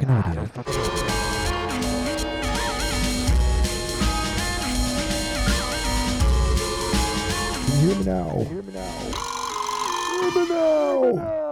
fucking audio. Can you hear me now? Hear me now. Hear me now.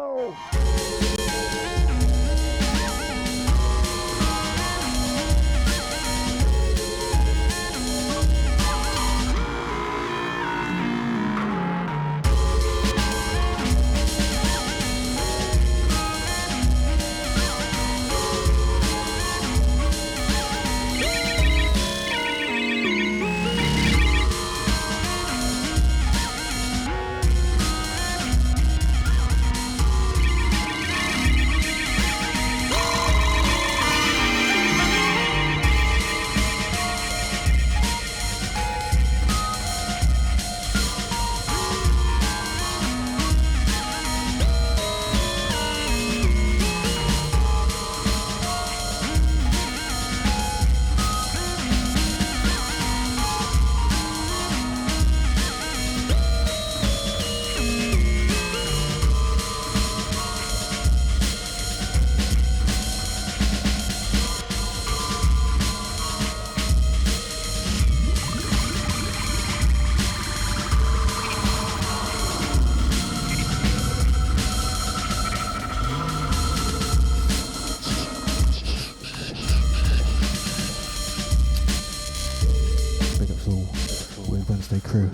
Wednesday crew.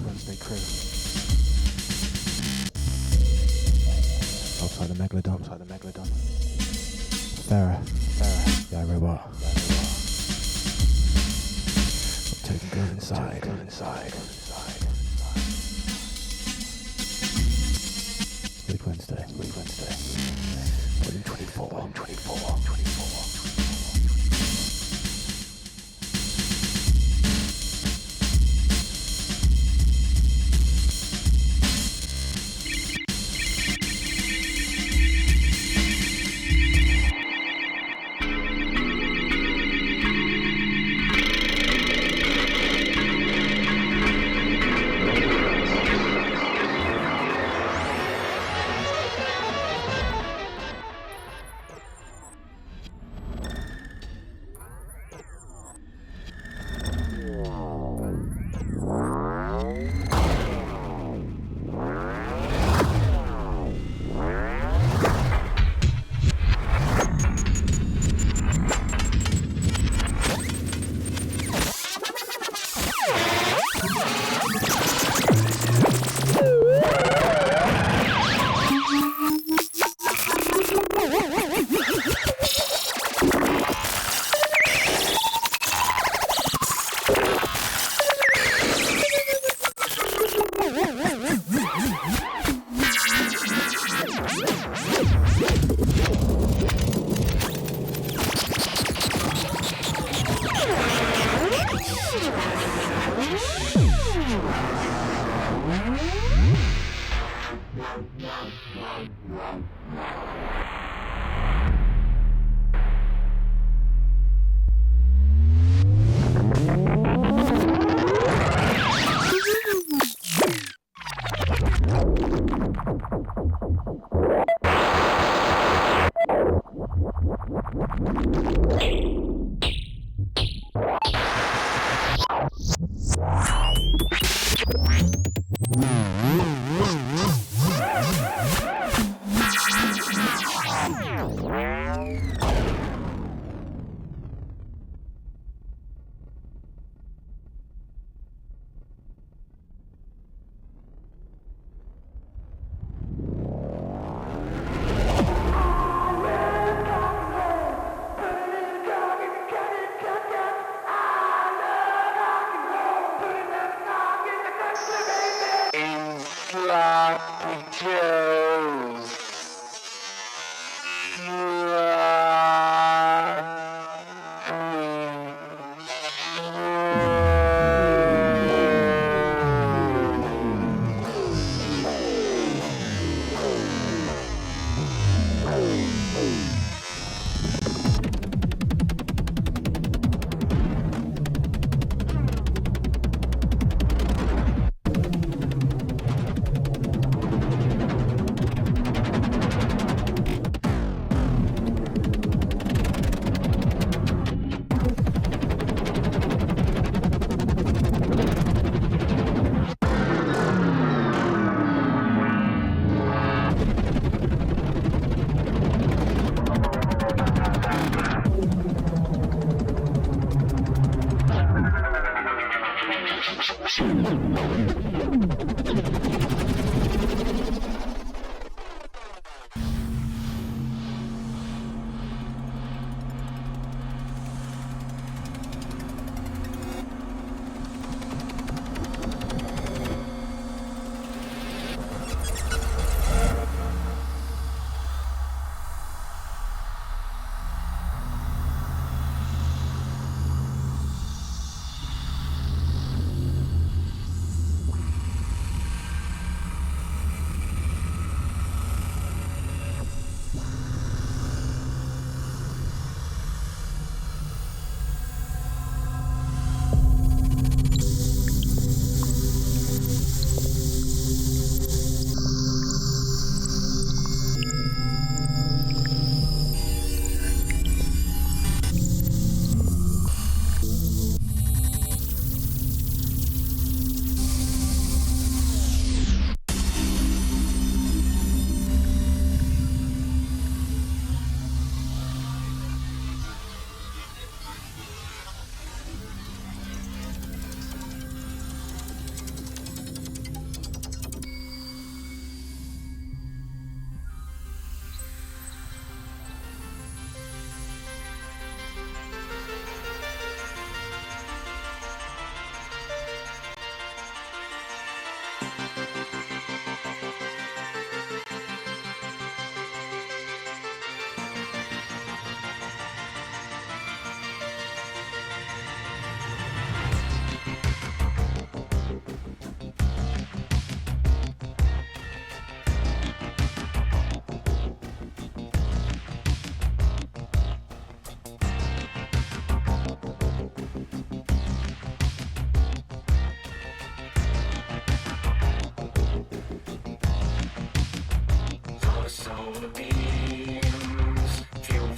Outside the Megalodon. Farah. Yeah, robot. Taking girls inside. Week Wednesday. Volume 24.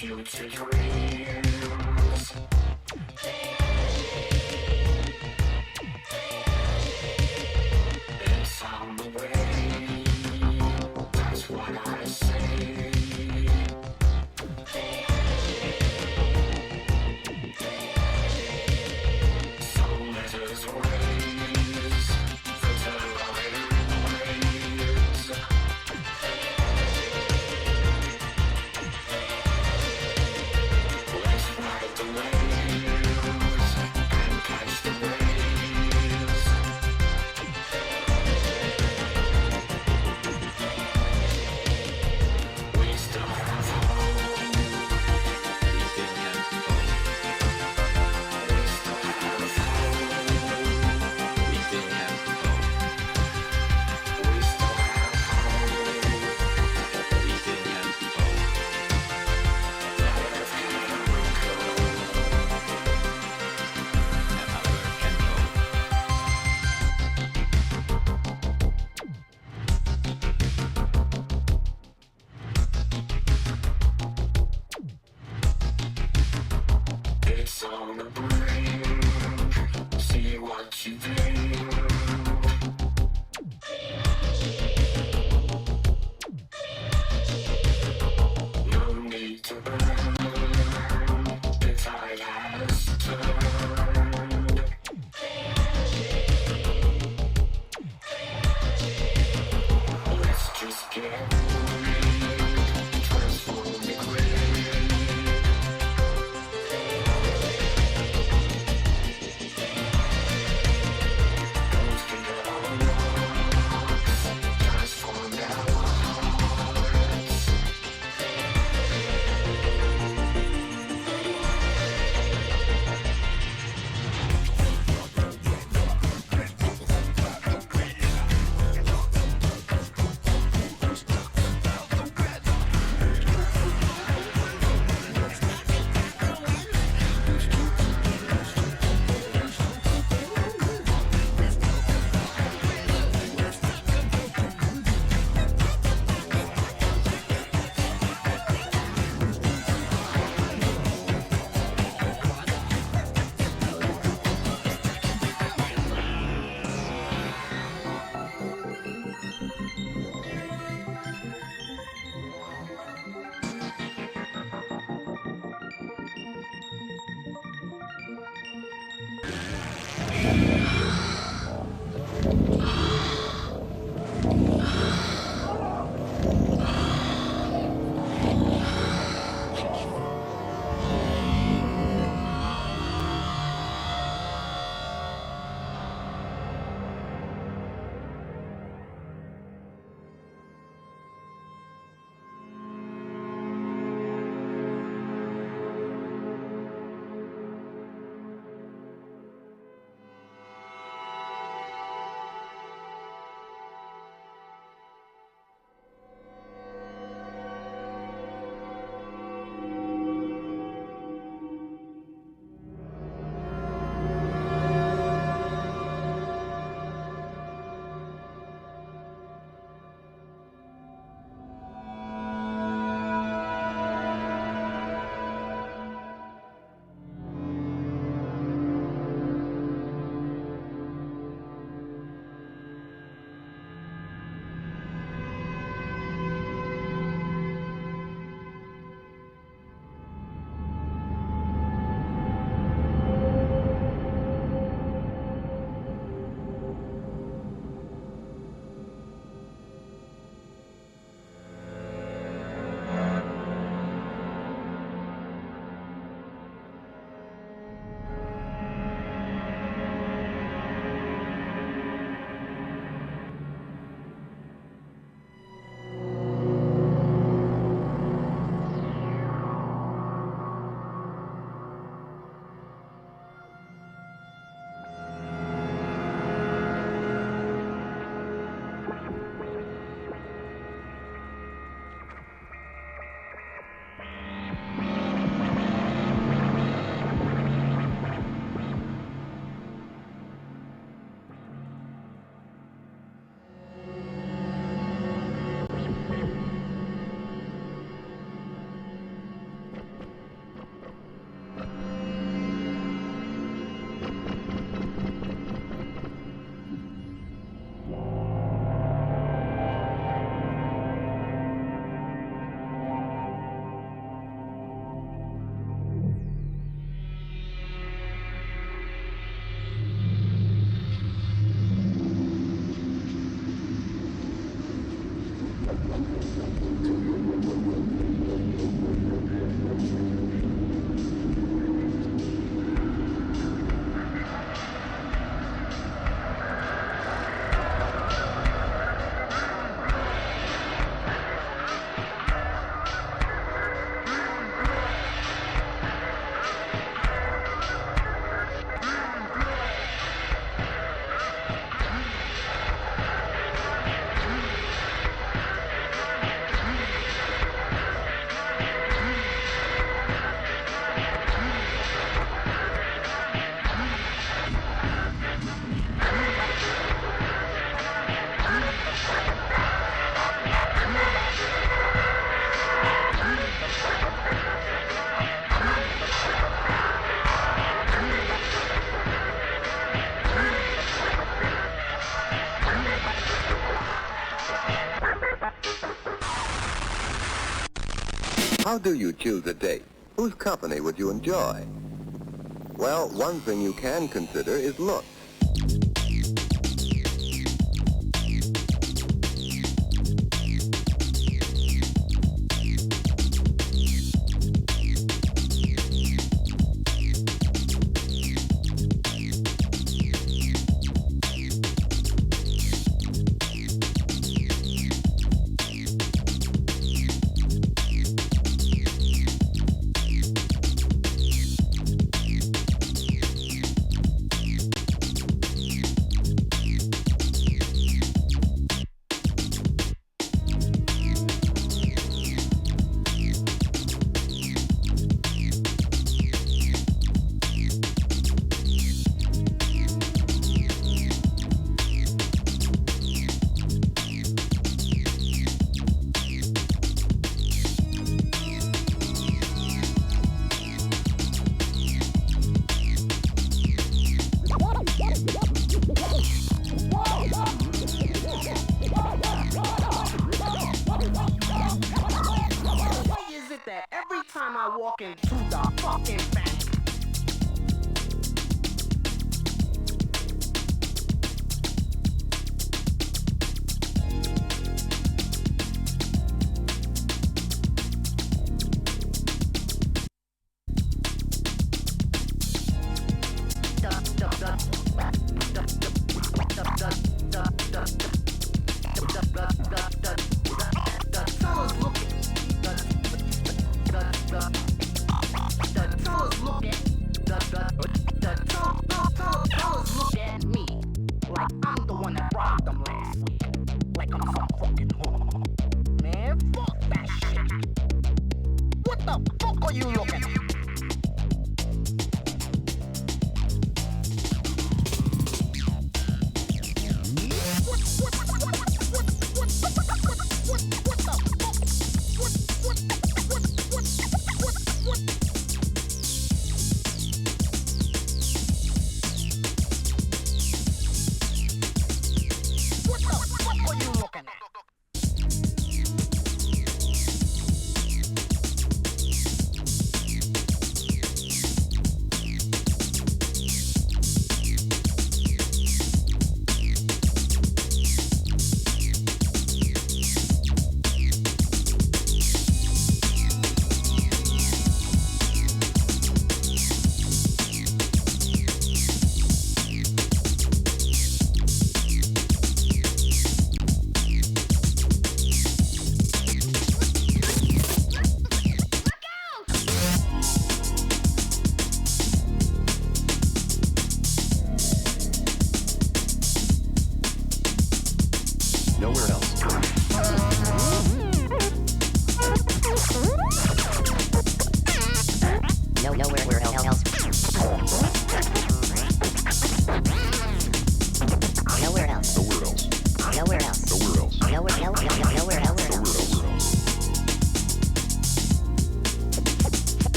future dreams. It's on the way, that's what I say. So let us raise the turbine waves. Let's ride the waves and catch the waves. We still have hope. We still have hope. We still have hope. We still have hope. We still have hope. We still have hope. Let us it's on the brink. See what you think. No need to burn. The tide has turned. Let's just get moving. Transform the grid. Don't forget our rocks. Transform our hearts. How do you choose a date? Whose company would you enjoy? Well, one thing you can consider is looks.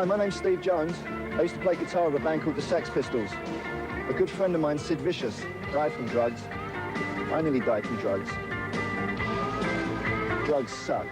Hi, my name's Steve Jones. I used to play guitar with a band called the Sex Pistols. A good friend of mine, Sid Vicious, died from drugs. I nearly died from drugs. Drugs suck.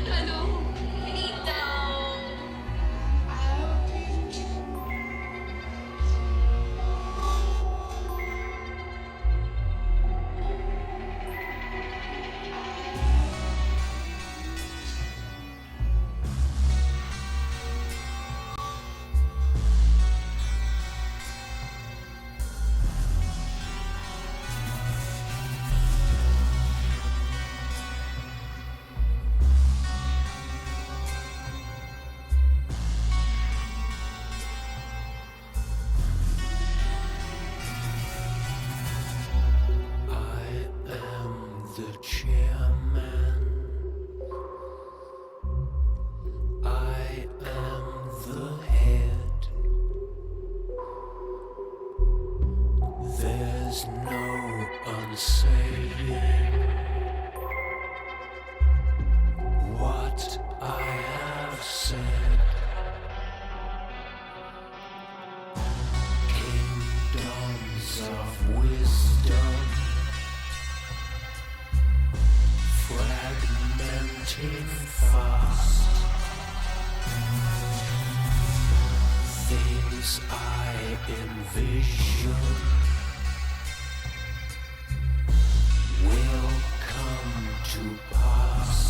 Hello. Finito. fragmenting fast. Things I envision will come to pass.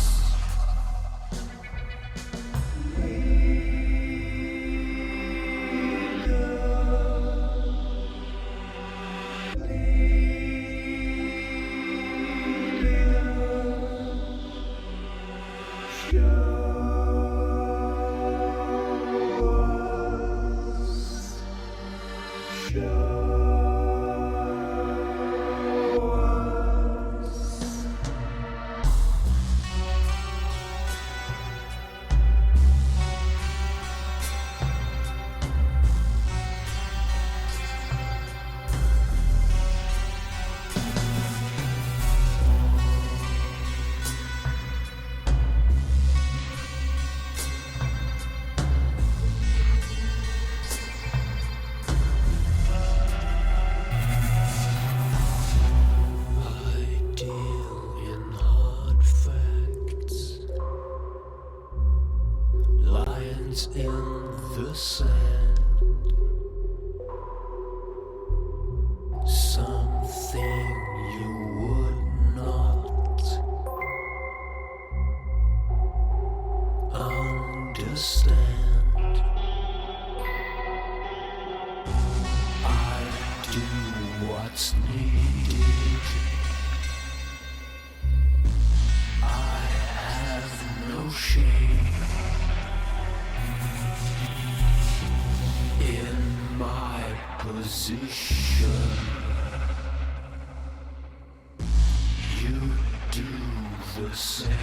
In the sand, something you would not understand. I do what's needed. I have no shame in my position. You do the same.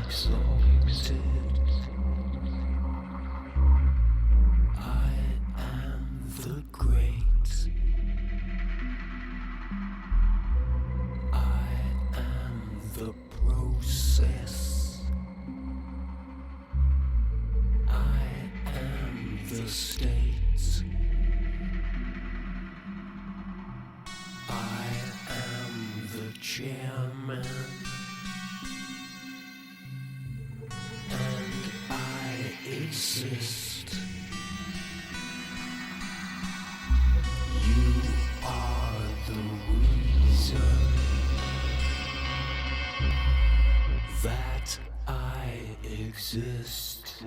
Exalted, I am the great. I am the process. I am the state. I am the chairman. Exist. You are the reason that I exist.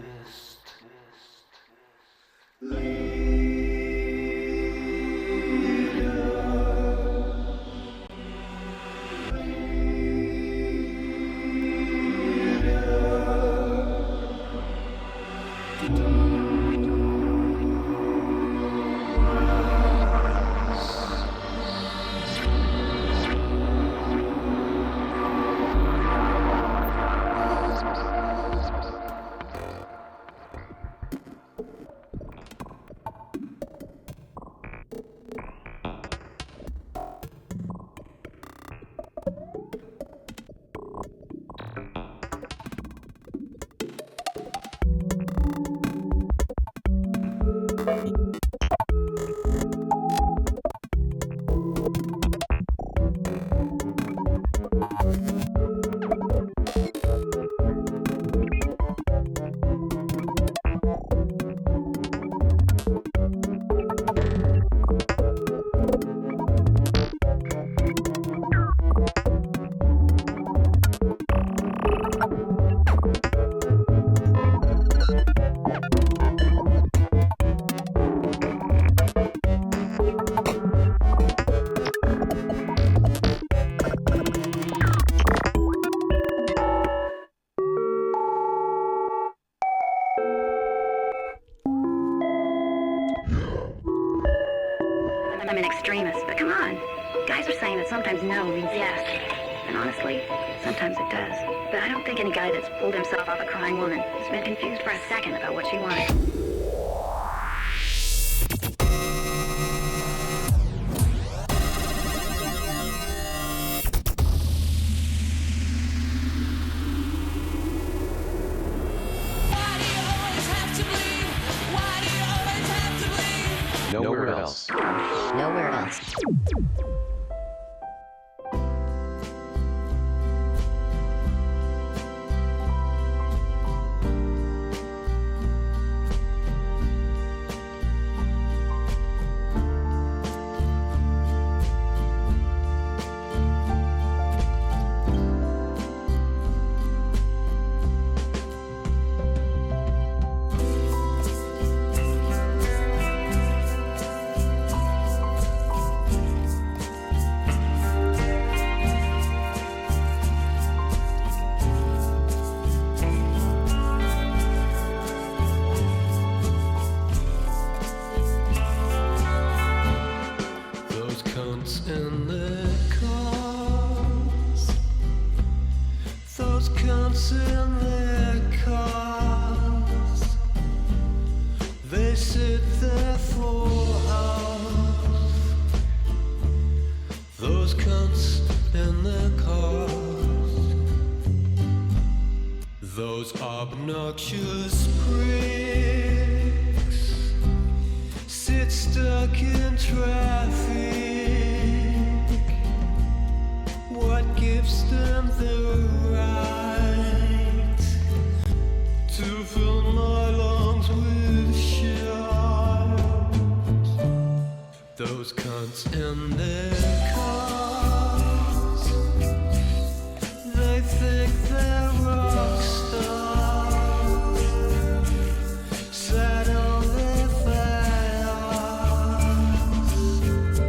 on. Guys are saying that sometimes no means yes. And honestly, sometimes it does. But I don't think any guy that's pulled himself off a crying woman has been confused for a second about what she wanted. Nowhere else. Nowhere else. In their cars, those cunts in their cars, they sit there for hours. Those cunts in their cars, those obnoxious pricks sit stuck in traffic. What gives them the right to fill my lungs with shouts? Those cunts in their cars, they think they're rock stars, sat on their fat ass,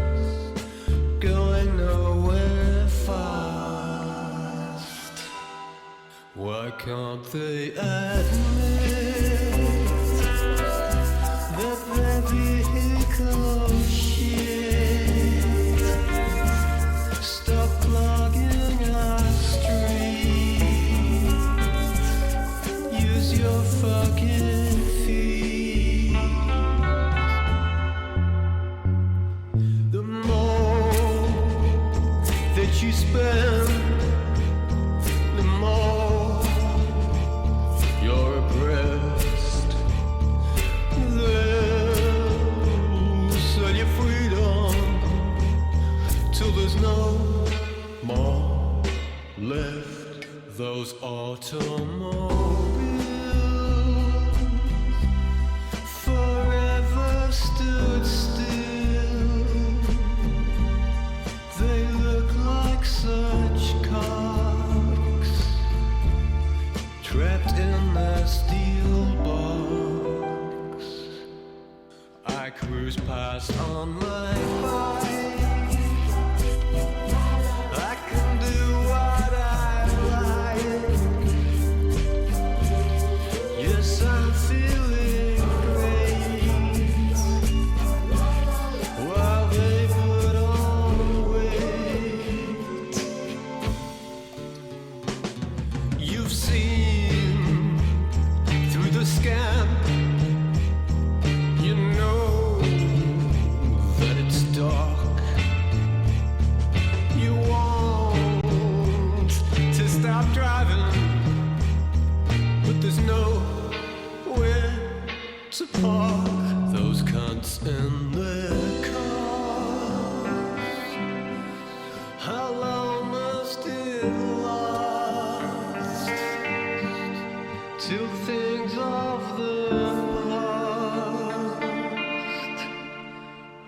going nowhere fast. Why can't they admit that their vehicle shit? Stop clogging our streets. Use your fucking feet. The more that you spend, the more you're oppressed. They'll sell your freedom till there's no more left. Those automobiles forever stood still. They look like such cocks trapped in their steel box. I cruise past on my bike. I can do what I like. Yes, I'm feeling great while they put on weight. You've seen through the scam. You know that it's dark. You want to stop driving, but there's nowhere to park. Those cunts in their cars, how long must it last till things of the past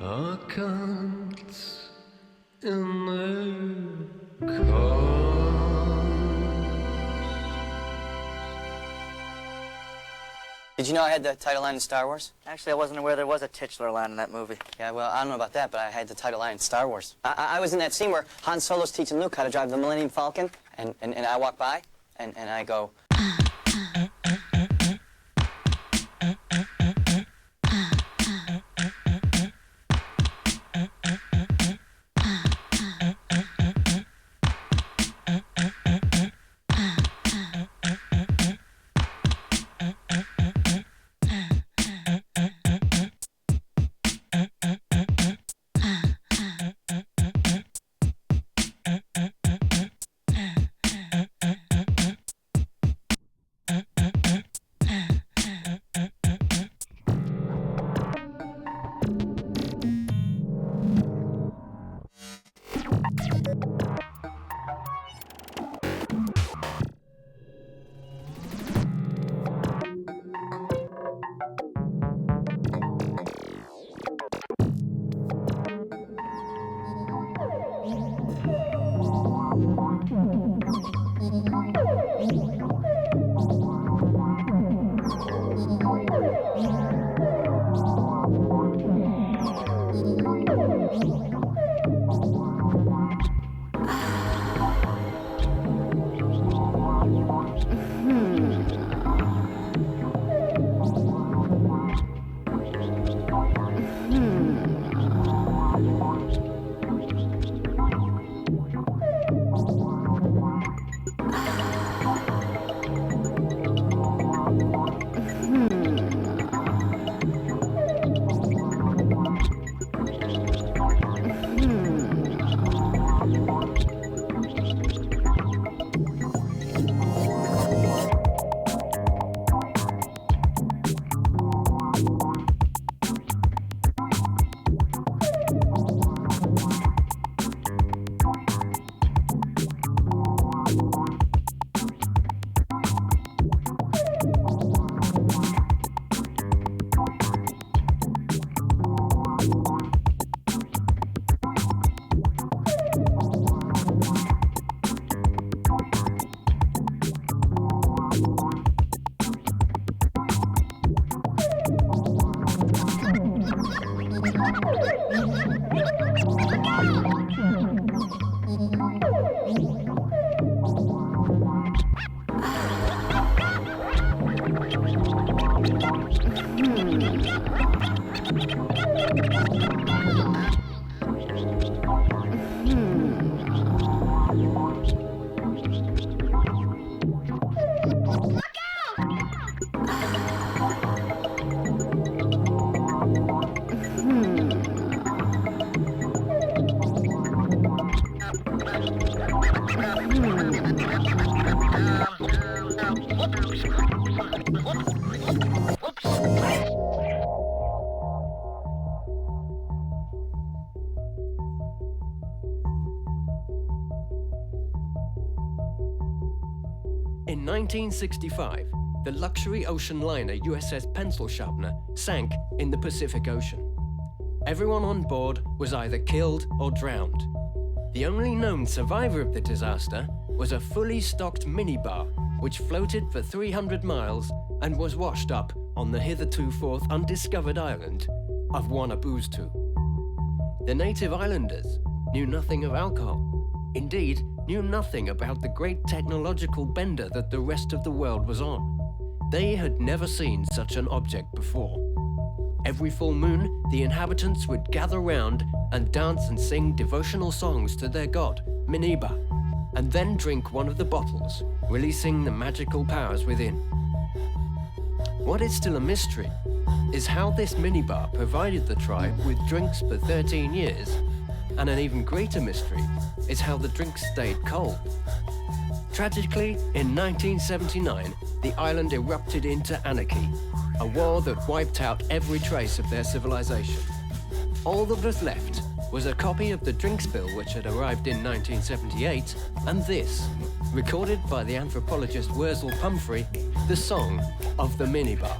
are cunts in their cars? Did you know I had the title line in Star Wars? Actually, I wasn't aware there was a titular line in that movie. Yeah, well, I don't know about that, but I had the title line in Star Wars. I was in that scene where Han Solo's teaching Luke how to drive the Millennium Falcon, and I walk by, and I go... In 1965, the luxury ocean liner USS Pencil Sharpener sank in the Pacific Ocean. Everyone on board was either killed or drowned. The only known survivor of the disaster was a fully stocked minibar which floated for 300 miles and was washed up on the hitherto undiscovered island of Wannabooztoo. The native islanders knew nothing of alcohol, indeed knew nothing about the great technological bender that the rest of the world was on. They had never seen such an object before. Every full moon, the inhabitants would gather round and dance and sing devotional songs to their god, Miniba, and then drink one of the bottles, releasing the magical powers within. What is still a mystery is how this minibar provided the tribe with drinks for 13 years, and an even greater mystery is how the drinks stayed cold. Tragically, in 1979, the island erupted into anarchy, a war that wiped out every trace of their civilization. All that was left was a copy of the drinks bill which had arrived in 1978, and this, recorded by the anthropologist Wurzel Pumphrey, the song of the minibar.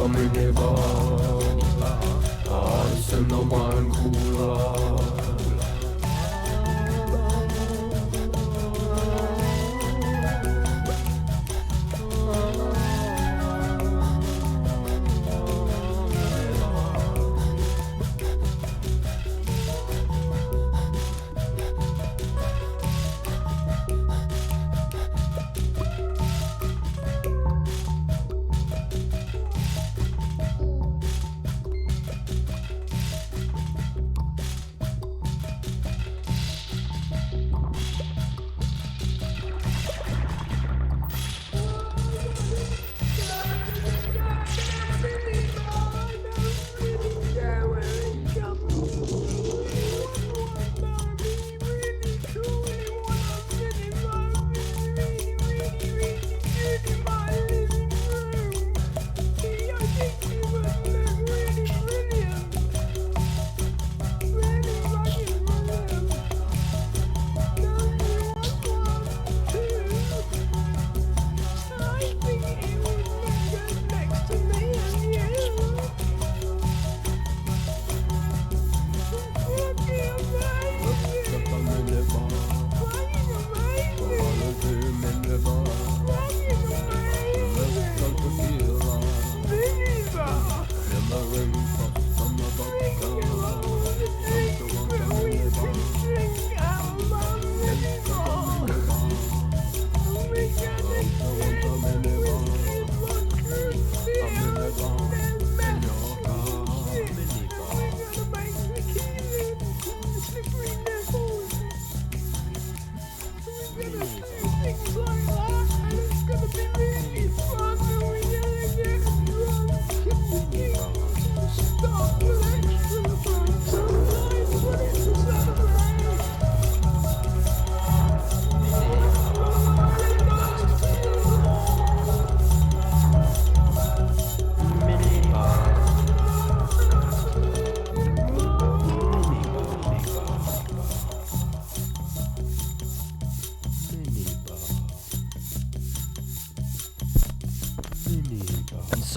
a minibar. Ice in the wine cooler.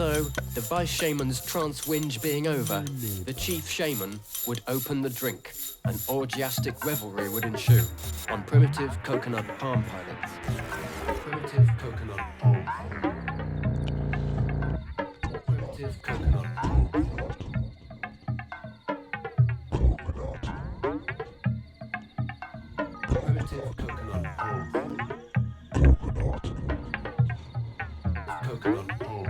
So, the vice shaman's trance whinge being over, the chief shaman would open the drink, and orgiastic revelry would ensue on primitive coconut palm pilots. Primitive coconut palm. Primitive coconut palm. Primitive coconut palm. Coconut palm.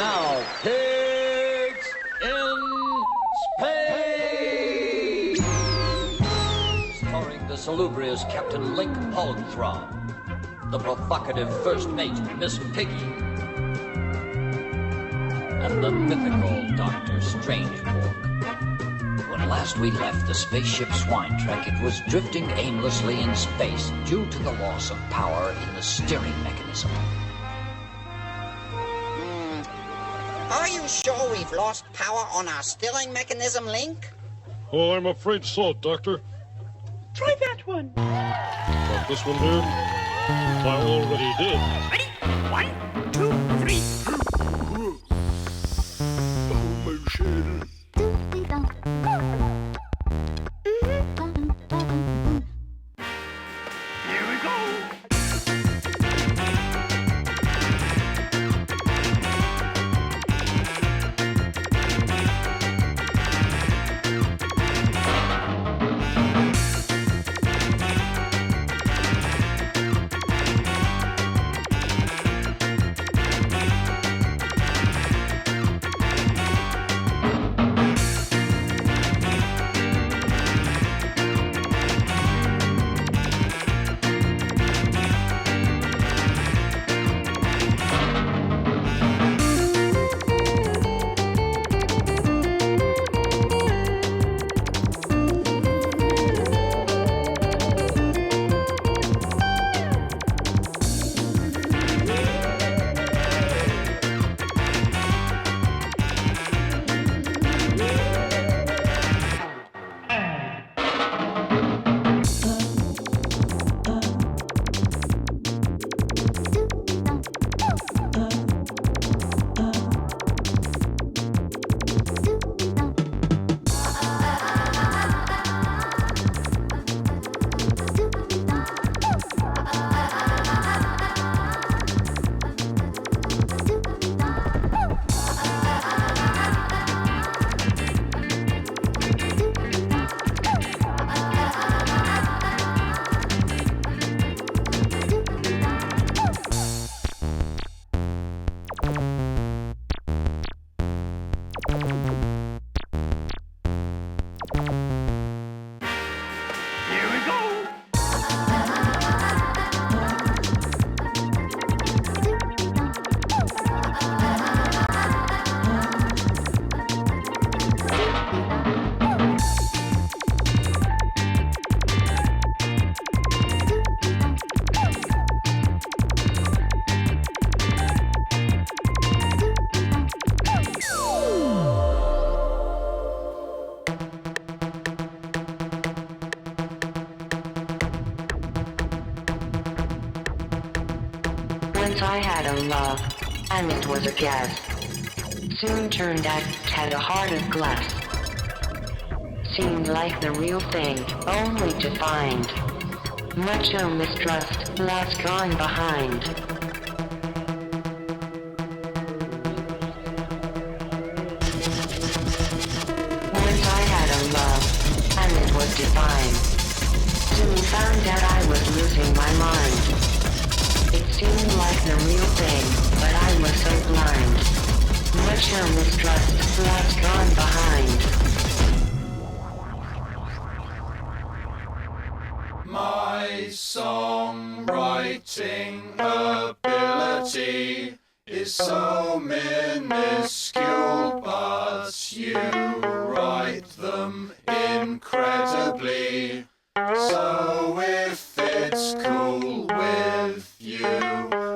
now, Pigs in Space! Starring the salubrious Captain Link Hogthrob, the provocative first mate, Miss Piggy, and the mythical Dr. Strangepork. When last we left the spaceship Swine Trek, it was drifting aimlessly in space due to the loss of power in the steering mechanism. Are you sure we've lost power on our steering mechanism, Link? Oh, I'm afraid so, Doctor. Try that one. But this one here, I already did. Ready? 1, 2, 3. Motion. Here we go. Once I had a love, and it was a gas. Soon turned out it had a heart of glass. Seemed like the real thing, only to find much mistrust, lots gone behind. Once I had a love, and it was divine. Soon found out I was losing my mind. It seemed like the real thing, but I was so blind. Much mistrust, lots gone behind. My songwriting ability is so minuscule, but you write them incredibly. So if it's cool with you,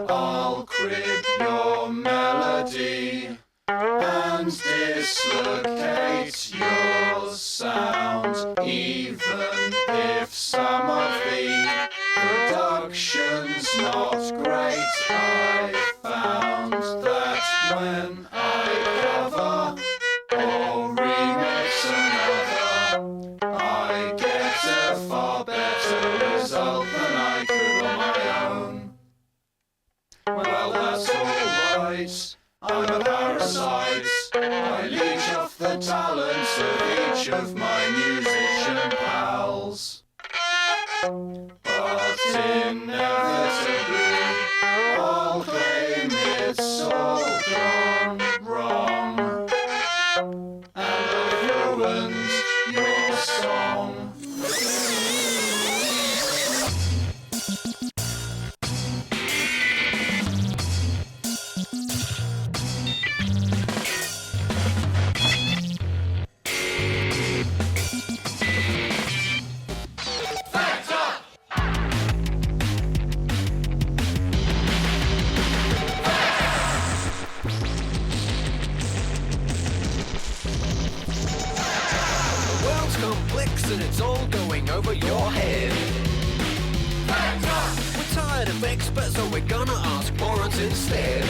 I'll crib your melody and dislocate your sound, even if some of the production's not great. I found that when I cover or remix another, I get a far better result than I could on my own. Well, that's alright, I'm a parasite. I leech off the talents of each of my musician pals. But inevitably, I'll claim it's all gone. ruins your song. The world's complex and it's all going over your head. We're tired of experts, so we're gonna ask morons instead.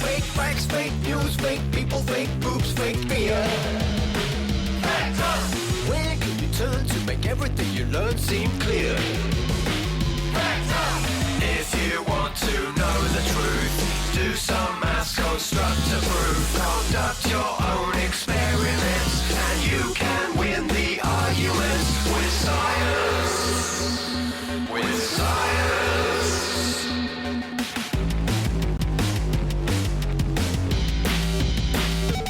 Fake facts, fake news, fake people, fake boobs, fake beer. Where can you turn to make everything you learn seem clear? If you want to know the truth, do some mass construct to prove. Conduct your own experiments, and you can win the arguments with science. With science.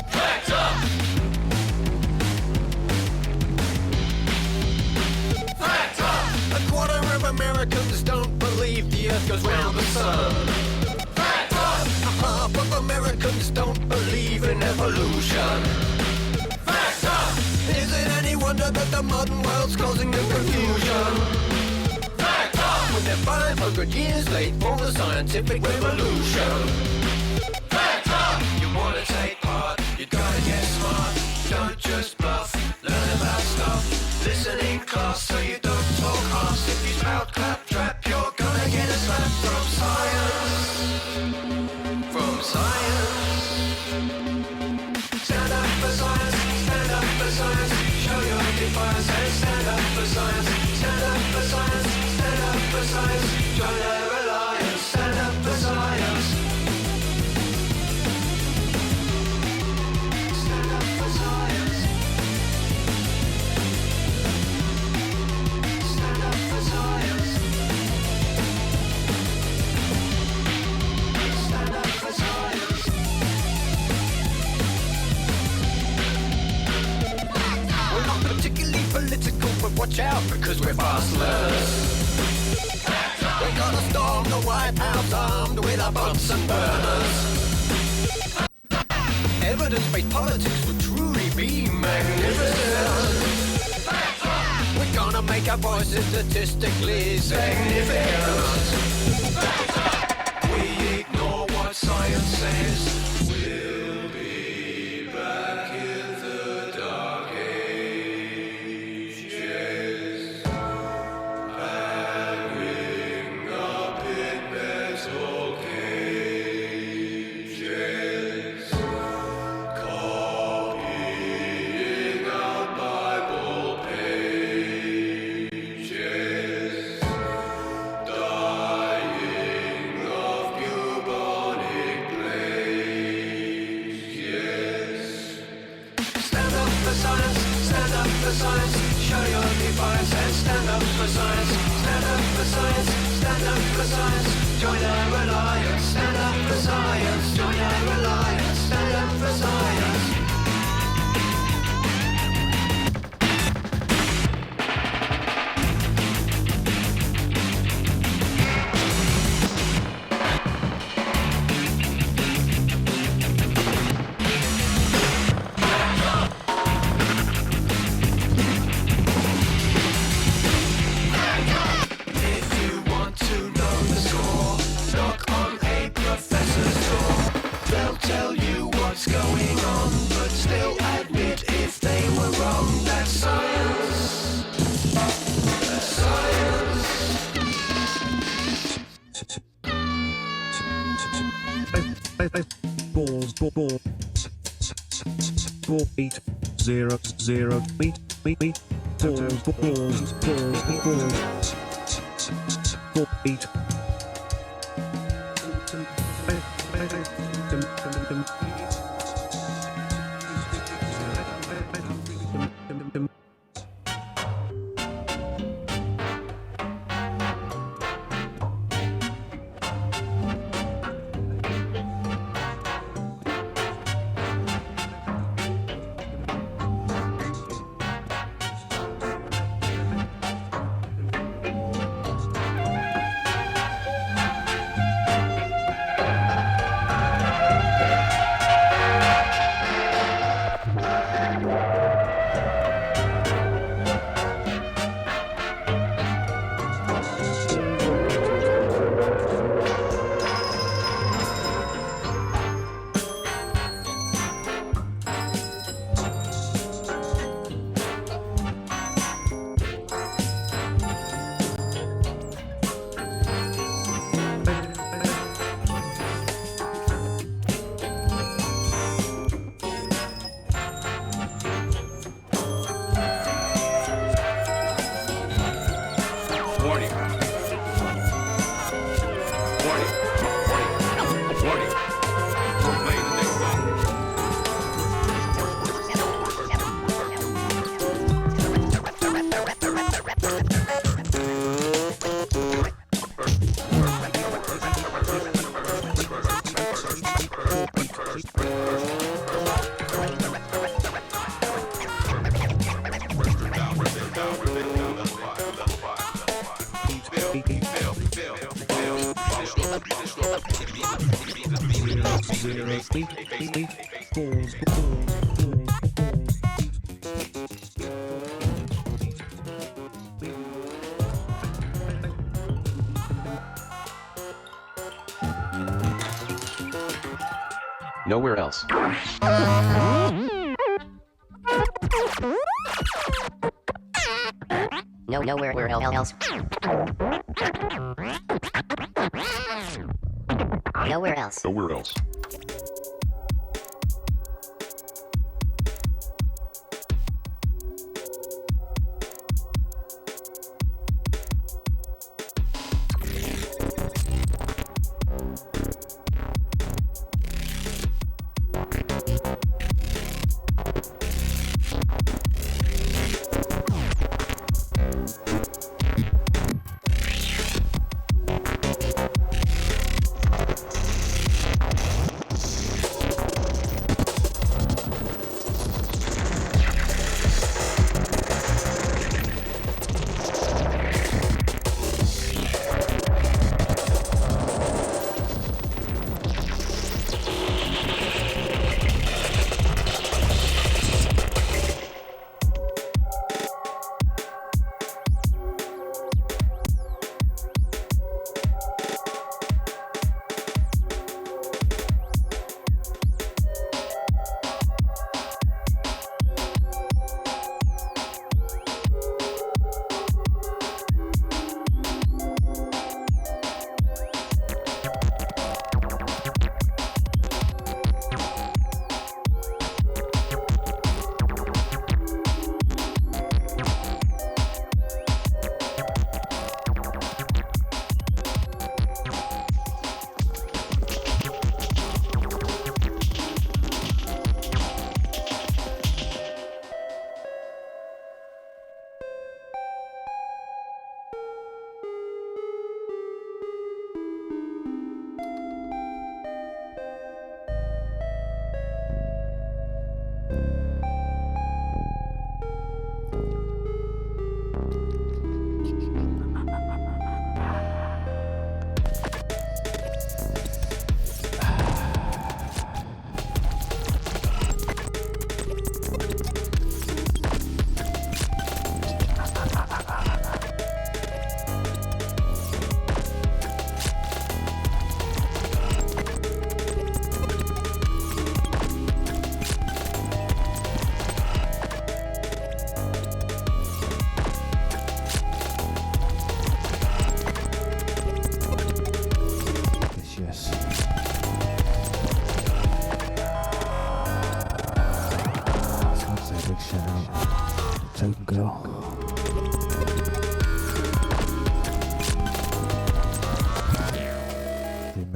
Fact up! Fact up! A quarter of Americans don't believe the earth goes round the sun. Fact up! Half of Americans don't believe in evolution. Fact up! Is it any wonder that the modern world's causing them confusion? Fact up! When they're 500 years late for the scientific revolution. Fact up! You wanna take part, you gotta get smart. Don't just bluff, learn about stuff. Listen in class so you don't talk half. If you spout claptrap, you're gonna get a slap from science. From science. Stand up for science, stand up for science. Show your defiance and stand up for science. Stand up for science, stand up for science. Join the alliance, stand up for science. Stand up for science. Stand up for science. Stand up for science. We're not particularly political, but watch out because we're fast learners. We're gonna storm the White House armed with our Bunsen burners. Evidence-based politics would truly be magnificent. We're gonna make our voices statistically significant. We ignore what science says. We'll be back in the dark ages. Hanging up in metal cages. Copying out Bible pages. Dying of bubonic plague, yes. Stand up for science, stand up for science. Show your defiance and stand up for science. Stand up for science, stand up for science. Join our alliance, stand up for science. Join our alliance, stand up for science. If you want to know the score, knock on a professor's door. They'll tell you what's going on, but still admit if they were wrong. That's science. That's science. Balls, ball, 8 0 0 meet balls, balls, 8. Nowhere else. Nowhere else. Nowhere else. Nowhere else.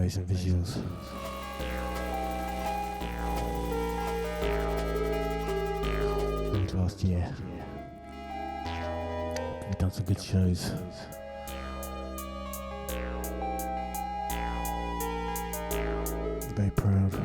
Amazing visuals. Last year, we've done some good shows. Very proud.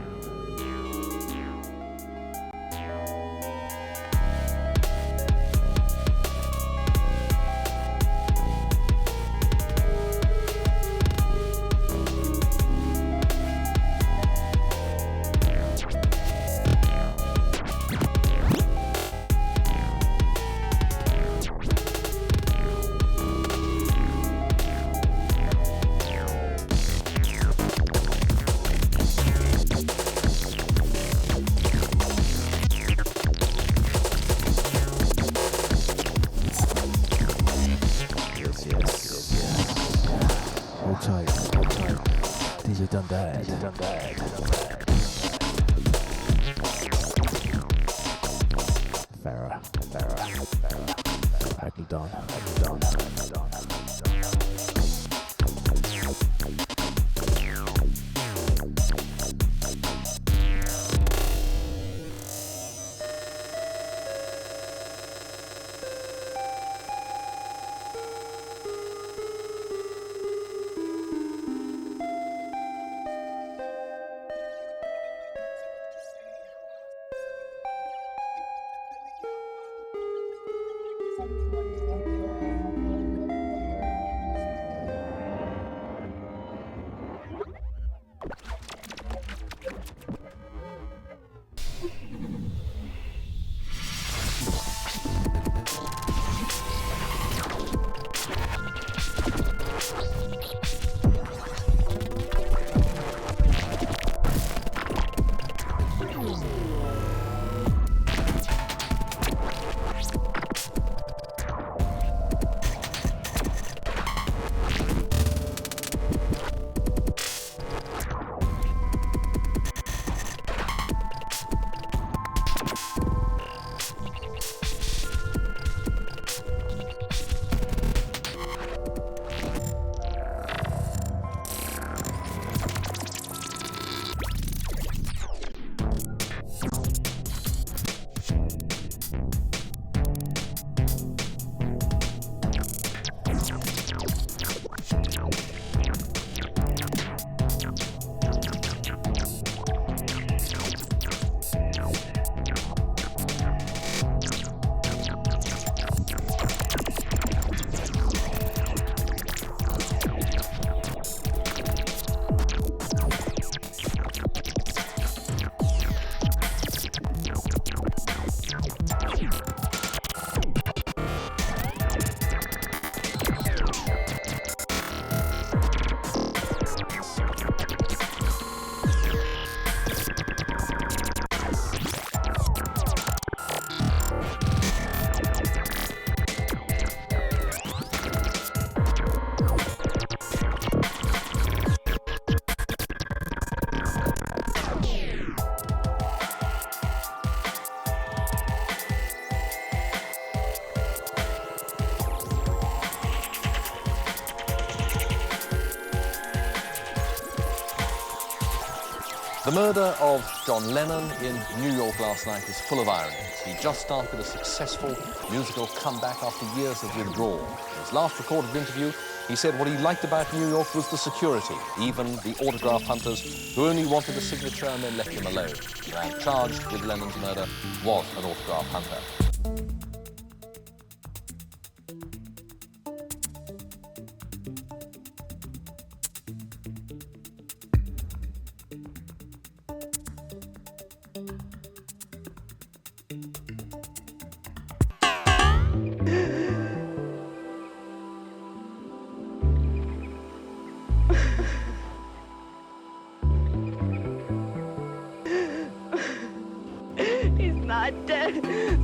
The murder of John Lennon in New York last night is full of ironies. He just started a successful musical comeback after years of withdrawal. In his last recorded interview, he said what he liked about New York was the security, even the autograph hunters who only wanted a signature and then left him alone. The man charged with Lennon's murder was an autograph hunter.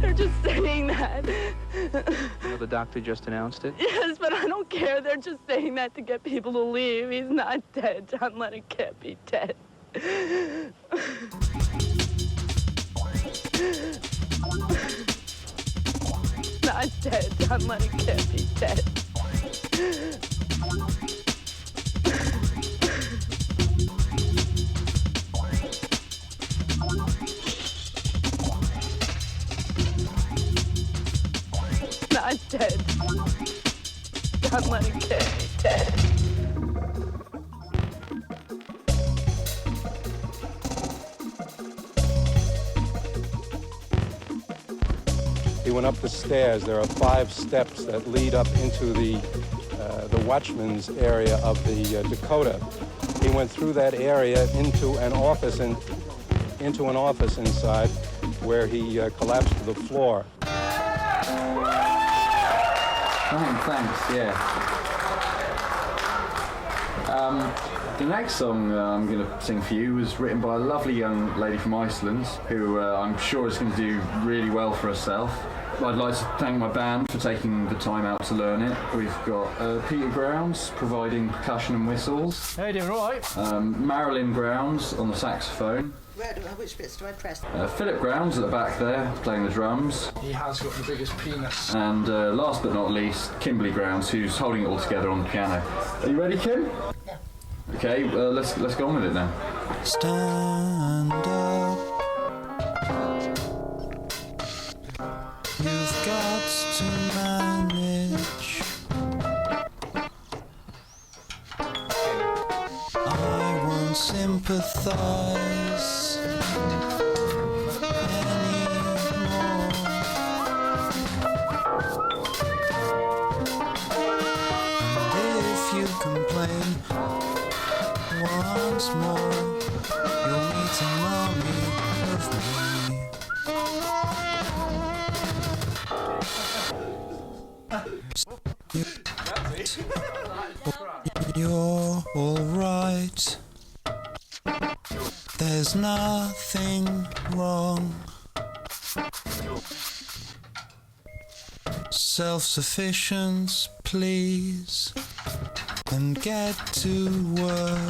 They're just saying that. You know, the doctor just announced it? Yes, but I don't care. They're just saying that to get people to leave. He's not dead. John Lennon can't be dead. Not dead. John Lennon can't be dead. Not dead. John Lennon can't be dead. He went up the stairs. There are 5 steps that lead up into the watchman's area of the Dakota. He went through that area into an office inside, where he collapsed to the floor. Thanks, yeah. The next song I'm going to sing for you was written by a lovely young lady from Iceland who I'm sure is going to do really well for herself. I'd like to thank my band for taking the time out to learn it. We've got Peter Grounds providing percussion and whistles. How you doing, all right? Marilyn Grounds on the saxophone. Which bits do I press? Philip Grounds at the back there, playing the drums. He has got the biggest penis. And last but not least, Kimberly Grounds, who's holding it all together on the piano. Are you ready, Kim? Yeah. Okay, let's go on with it then. Stand up. You've got to manage. I won't sympathize anymore. And if you complain once more, you'll meet an army of me. You're alright. There's nothing wrong. Self-sufficiency, please, and get to work.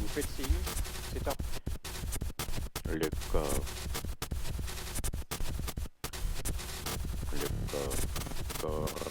Vous faites signe, c'est top. Le corps. Le corps.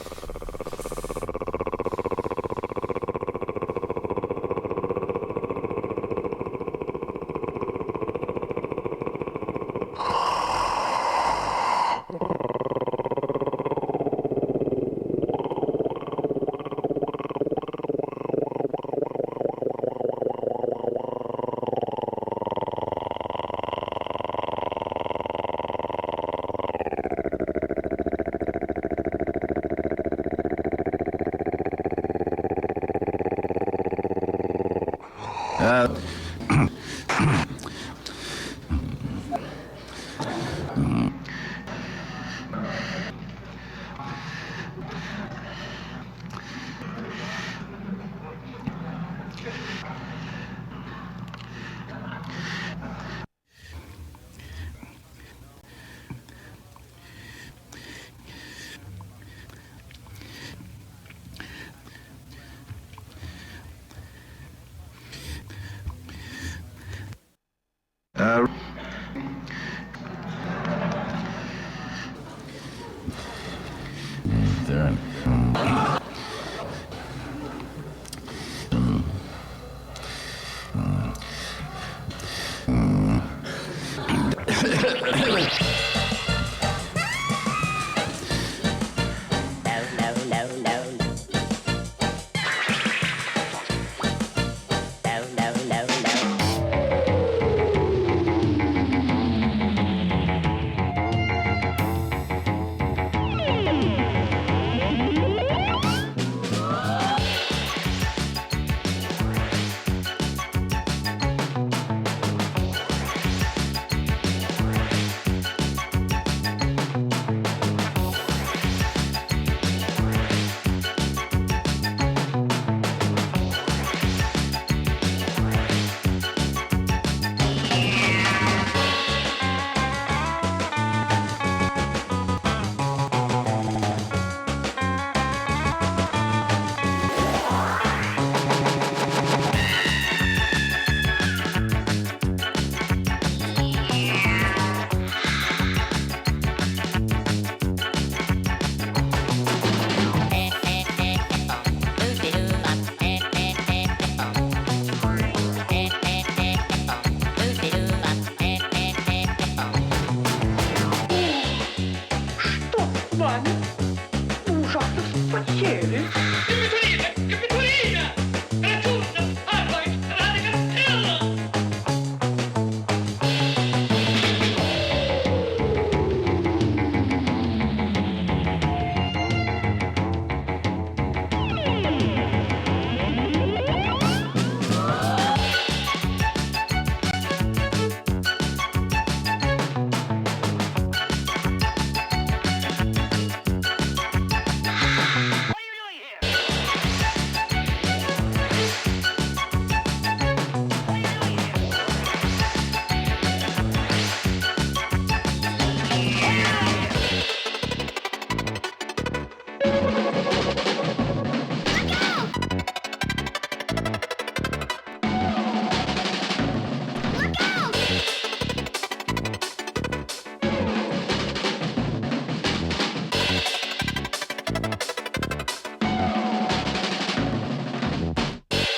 faceri? Capitolina! Raggiunta! Arbeit! Radicastella!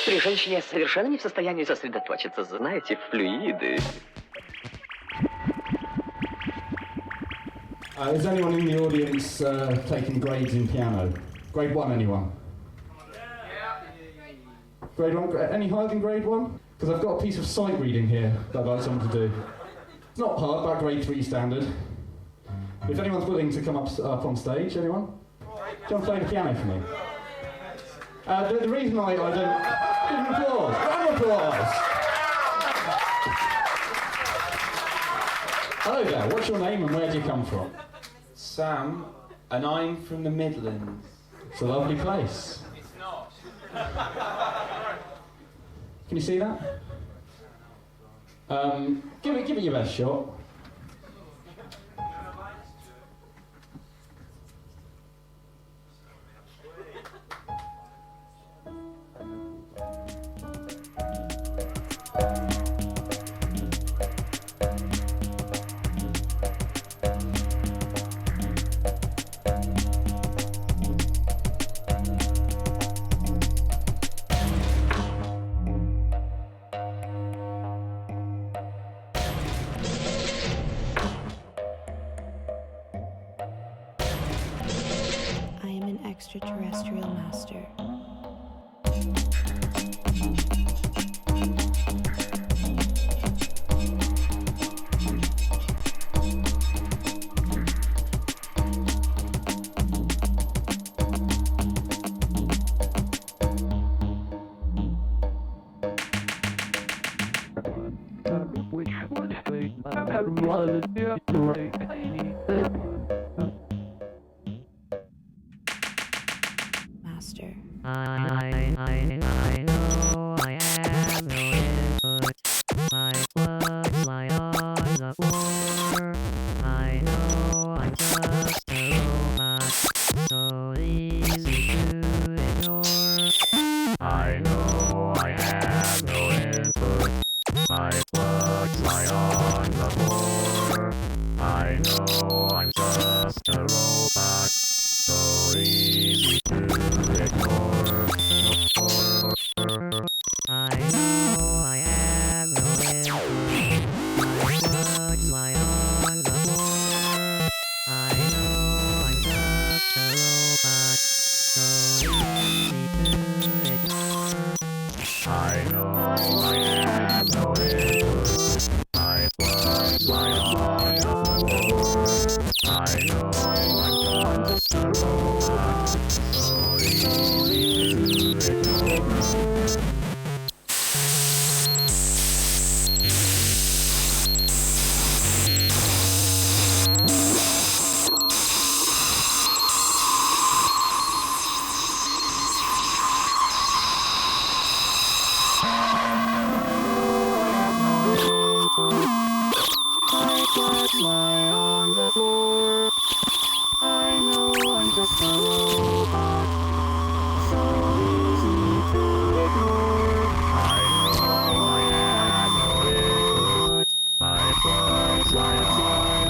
При женщине я совершенно не в состоянии сосредоточиться, знаете, флюиды. Is anyone in the audience taking grades in piano? Grade 1, anyone? Grade 1? Any higher than grade 1? Because I've got a piece of sight reading here that I'd like someone to do. It's not hard, about grade 3 standard. If anyone's willing to come up on stage, anyone? Do you want to play the piano for me? The reason I don't... Round of applause! Round of applause! Hello there, what's your name and where do you come from? Sam, and I'm from the Midlands. It's a lovely place. It's not. Can you see that? Give it your best shot. Extraterrestrial master. Master. I know I have no input. My plugs lie on the floor. I know I'm just a robot, so easy to ignore. I know I have no input. My plugs lie on the floor. I know I'm just a robot, so easy to ignore. I know I have no input. My plugs lie on the floor. I know I'm just a robot, so easy to ignore. I know I have no input. My plugs lie on the floor. I know I'm just a robot, so easy to ignore. My plugs lie on the floor. I know I'm just a robot, so easy to ignore. I know I have no input. My plugs lie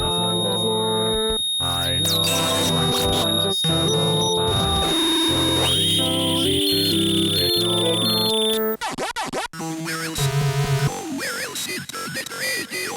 on the floor. I know I'm just a robot, so easy to ignore. Where else is the radio?